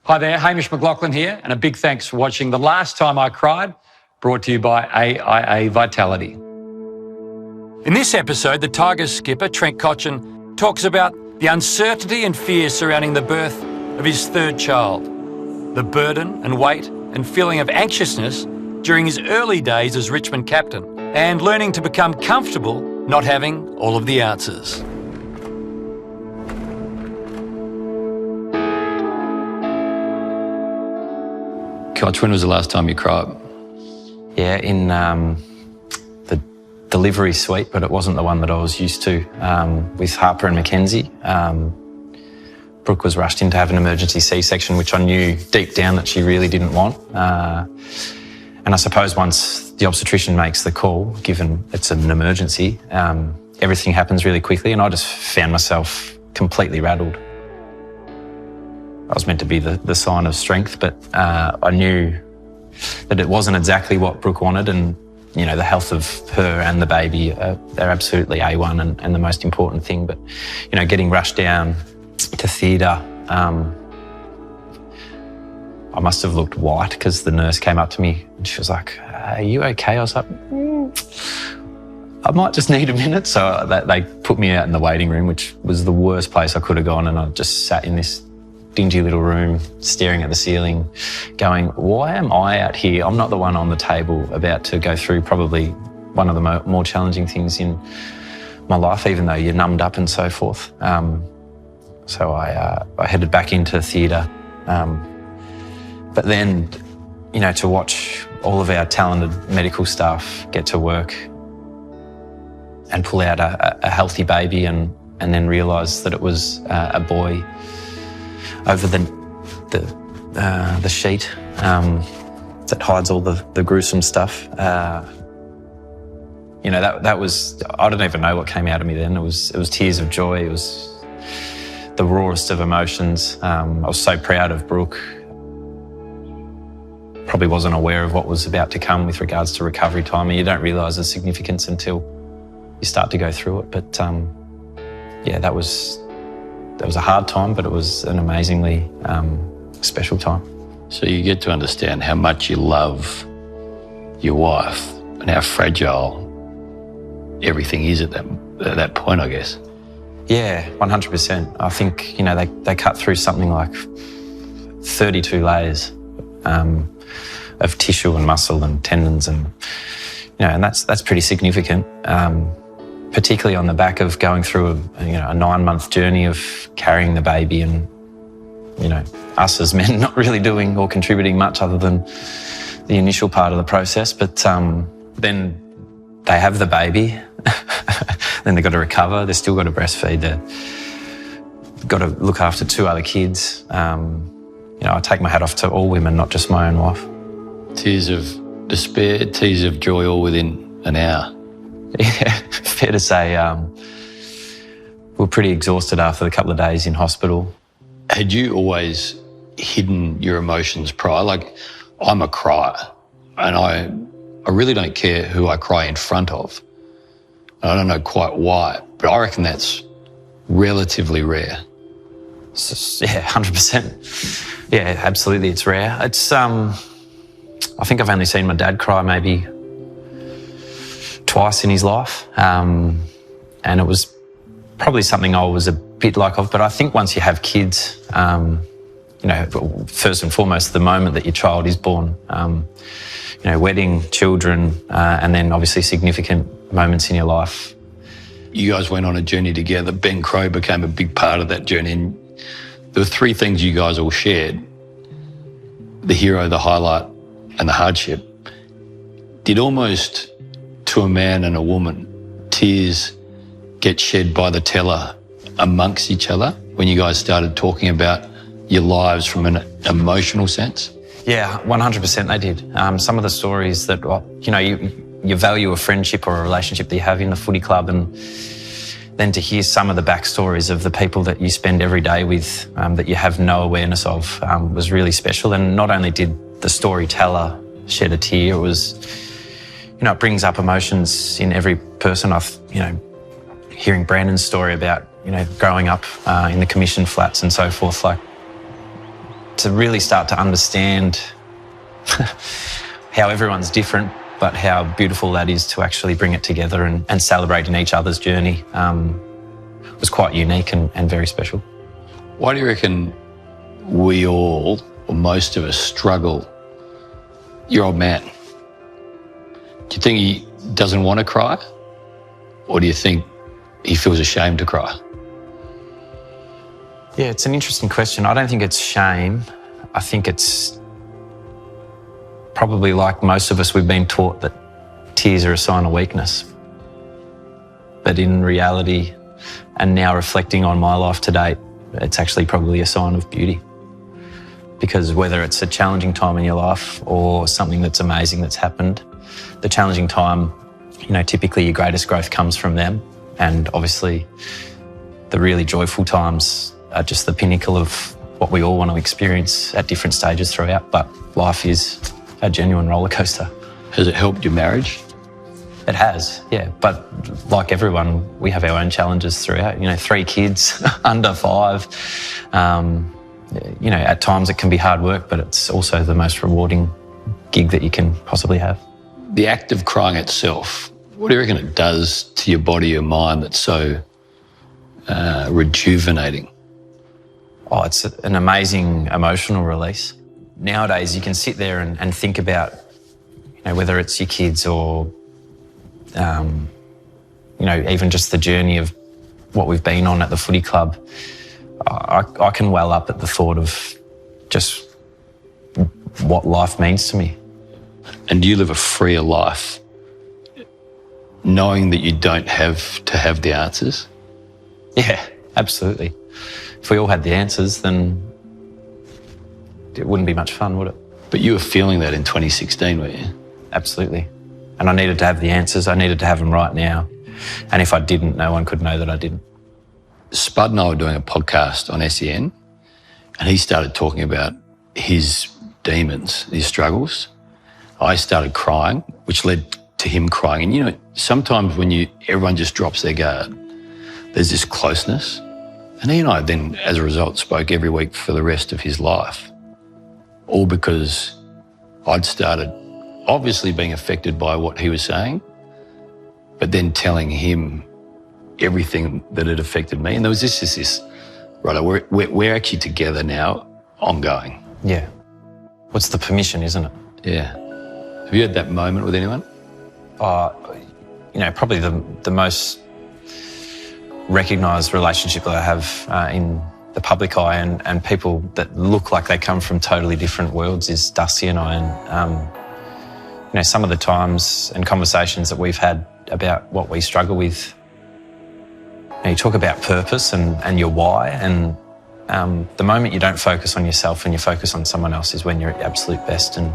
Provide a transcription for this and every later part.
Hi there, Hamish McLaughlin here, and a big thanks for watching The Last Time I Cried, brought to you by AIA Vitality. In this episode, the Tigers skipper, Trent Cotchin, talks about the uncertainty and fear surrounding the birth of his third child, the burden and weight and feeling of anxiousness during his early days as Richmond captain, and learning to become comfortable not having all of the answers. Cotch, when was the last time you cried? Yeah, in the delivery suite, but it wasn't the one that I was used to, with Harper and Mackenzie. Brooke was rushed in to have an emergency C-section, which I knew deep down that she really didn't want. And I suppose once the obstetrician makes the call, given it's an emergency, everything happens really quickly, and I just found myself completely rattled. I was meant to be the sign of strength, but I knew that it wasn't exactly what Brooke wanted, and you know, the health of her and the baby, they're absolutely A1 and the most important thing. But you know, getting rushed down to theatre, I must have looked white because the nurse came up to me and she was like, "Are you okay?" I was like, I might just need a minute. So they put me out in the waiting room, which was the worst place I could have gone, and I just sat in this dingy little room, staring at the ceiling, going, why am I out here? I'm not the one on the table about to go through probably one of the more challenging things in my life, even though you're numbed up and so forth. So I headed back into theatre. But then, you know, to watch all of our talented medical staff get to work and pull out a healthy baby and then realise that it was a boy over the sheet that hides all the gruesome stuff. You know, that was, I don't even know what came out of me then. It was tears of joy. It was the rawest of emotions. I was so proud of Brooke. Probably wasn't aware of what was about to come with regards to recovery time, and you don't realise the significance until you start to go through it. But yeah, that was a hard time, but it was an amazingly special time. So you get to understand how much you love your wife and how fragile everything is at that point, I guess. Yeah, 100%. I think, you know, they cut through something like 32 layers of tissue and muscle and tendons, and you know, and that's pretty significant. Particularly on the back of going through a 9-month journey of carrying the baby, and you know, us as men not really doing or contributing much other than the initial part of the process. But then they have the baby, then they've got to recover, they've still got to breastfeed, they've got to look after 2 other kids. You know, I take my hat off to all women, not just my own wife. Tears of despair, tears of joy, all within an hour. Yeah, fair to say, we were pretty exhausted after the couple of days in hospital. Had you always hidden your emotions prior? Like, I'm a crier, and I really don't care who I cry in front of. I don't know quite why, but I reckon that's relatively rare. Yeah, 100%. Yeah, absolutely, it's rare. It's I think I've only seen my dad cry maybe twice in his life, and it was probably something I was a bit like of, but I think once you have kids, you know, first and foremost, the moment that your child is born, you know, wedding, children, and then obviously significant moments in your life. You guys went on a journey together. Ben Crowe became a big part of that journey, and there were 3 things you guys all shared: the hero, the highlight, and the hardship. Did almost to a man and a woman, tears get shed by the teller amongst each other when you guys started talking about your lives from an emotional sense? Yeah, 100% they did. Some of the stories that, you know, you value a friendship or a relationship that you have in the footy club, and then to hear some of the backstories of the people that you spend every day with that you have no awareness of was really special. And not only did the storyteller shed a tear, it was, you know, it brings up emotions in every person. You know, hearing Brandon's story about, you know, growing up in the commission flats and so forth, like, to really start to understand how everyone's different, but how beautiful that is to actually bring it together and celebrate in each other's journey was quite unique and very special. Why do you reckon we all, or most of us, struggle? Your old man, do you think he doesn't want to cry? Or do you think he feels ashamed to cry? Yeah, it's an interesting question. I don't think it's shame. I think it's probably like most of us, we've been taught that tears are a sign of weakness. But in reality, and now reflecting on my life to date, it's actually probably a sign of beauty. Because whether it's a challenging time in your life or something that's amazing that's happened, the challenging time, typically your greatest growth comes from them. And obviously the really joyful times are just the pinnacle of what we all want to experience at different stages throughout. But life is a genuine roller coaster. Has it helped your marriage? It has, yeah. But like everyone, we have our own challenges throughout. 3 kids, under 5. At times it can be hard work, but it's also the most rewarding gig that you can possibly have. The act of crying itself, what do you reckon it does to your body or mind that's so rejuvenating? Oh, it's an amazing emotional release. Nowadays, you can sit there and think about, whether it's your kids or, even just the journey of what we've been on at the footy club. I can well up at the thought of just what life means to me. And do you live a freer life knowing that you don't have to have the answers? Yeah, absolutely. If we all had the answers, then it wouldn't be much fun, would it? But you were feeling that in 2016, weren't you? Absolutely. And I needed to have the answers. I needed to have them right now. And if I didn't, no one could know that I didn't. Spud and I were doing a podcast on SEN, and he started talking about his demons, his struggles. I started crying, which led to him crying. And sometimes when everyone just drops their guard, there's this closeness. And he and I then, as a result, spoke every week for the rest of his life. All because I'd started obviously being affected by what he was saying, but then telling him everything that had affected me. And there was just this, right, we're actually together now, ongoing. Yeah. What's the permission, isn't it? Yeah. Have you had that moment with anyone? Probably the most recognised relationship that I have in the public eye and people that look like they come from totally different worlds is Dusty and I. And, some of the times and conversations that we've had about what we struggle with, you talk about purpose and your why, and the moment you don't focus on yourself and you focus on someone else is when you're at your absolute best. And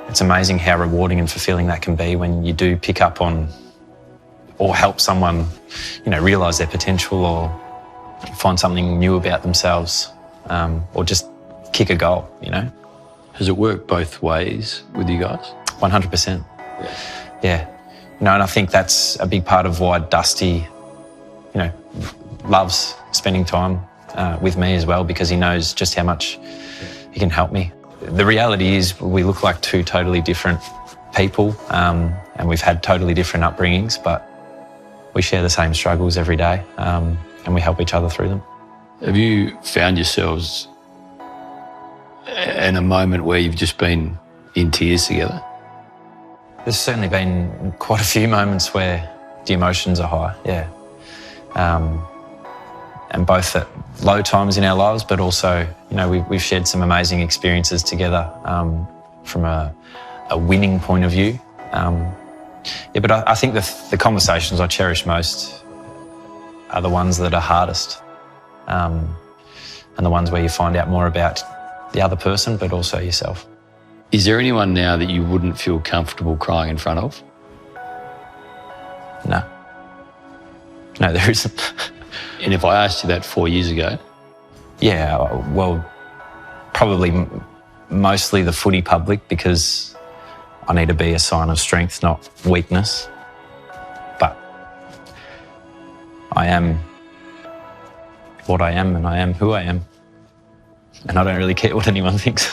it's amazing how rewarding and fulfilling that can be when you do pick up on or help someone, realise their potential or find something new about themselves, or just kick a goal, Has it worked both ways with you guys? 100%. Yeah. And I think that's a big part of why Dusty, loves spending time with me as well, because he knows just how much he can help me. The reality is we look like 2 totally different people, and we've had totally different upbringings, but we share the same struggles every day, and we help each other through them. Have you found yourselves in a moment where you've just been in tears together? There's certainly been quite a few moments where the emotions are high, yeah. And both at low times in our lives, but also, we've shared some amazing experiences together from a winning point of view. But I think the conversations I cherish most are the ones that are hardest, and the ones where you find out more about the other person, but also yourself. Is there anyone now that you wouldn't feel comfortable crying in front of? No. No, there isn't. And if I asked you that 4 years ago? Yeah, well, probably mostly the footy public, because I need to be a sign of strength, not weakness. But I am what I am, and I am who I am. and I don't really care what anyone thinks.